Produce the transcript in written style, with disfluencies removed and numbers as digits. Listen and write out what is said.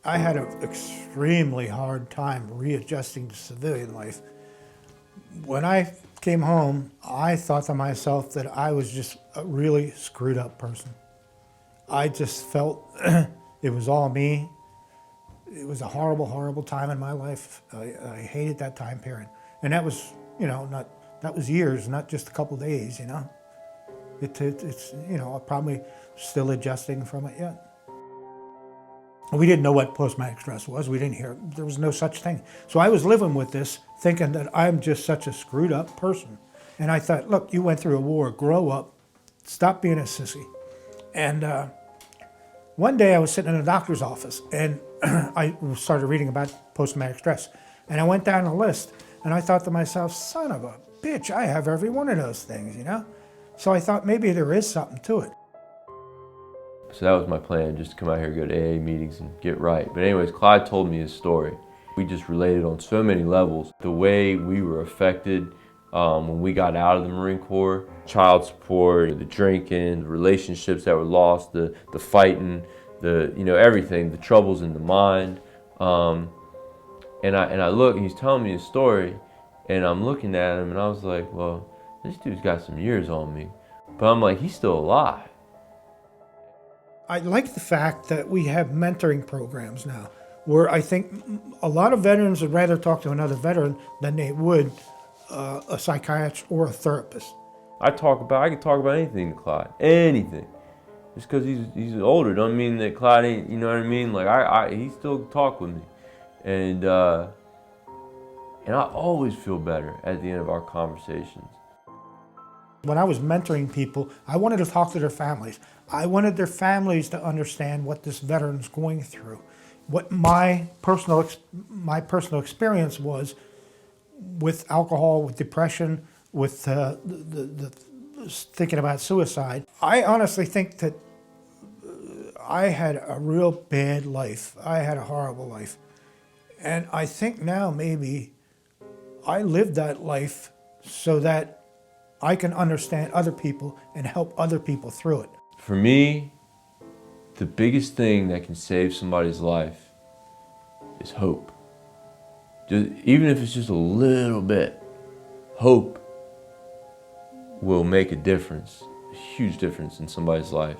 I had an extremely hard time readjusting to civilian life. When I came home, I thought to myself that I was just a really screwed up person. I just felt it was all me. It was a horrible, horrible time in my life. I hated that time period. And that was, that was years, not just a couple days, It's, I'm probably still adjusting from it yet. We didn't know what post-traumatic stress was. We didn't hear, there was no such thing. So I was living with this, thinking that I'm just such a screwed up person. And I thought, look, you went through a war, grow up, stop being a sissy. And one day I was sitting in a doctor's office and I started reading about post-traumatic stress. And I went down the list and I thought to myself, son of a bitch, I have every one of those things, So I thought maybe there is something to it. So that was my plan, just to come out here, go to AA meetings and get right. But anyways, Clyde told me his story. We just related on so many levels. The way we were affected when we got out of the Marine Corps, child support, the drinking, the relationships that were lost, the fighting, everything, the troubles in the mind. And I look, and he's telling me his story, and I'm looking at him, and I was like, well, this dude's got some years on me. But I'm like, he's still alive. I like the fact that we have mentoring programs now, where I think a lot of veterans would rather talk to another veteran than they would a psychiatrist or a therapist. I could talk about anything to Clyde, anything. Just because he's older don't mean that Clyde ain't, you know what I mean? Like he still talk with me, and I always feel better at the end of our conversations. When I was mentoring people, I wanted to talk to their families. I wanted their families to understand what this veteran's going through, what my personal experience was with alcohol, with depression, with the thinking about suicide. I honestly think that I had a real bad life. I had a horrible life. And I think now maybe I lived that life so that I can understand other people and help other people through it. For me, the biggest thing that can save somebody's life is hope. Even if it's just a little bit, hope will make a difference, a huge difference in somebody's life.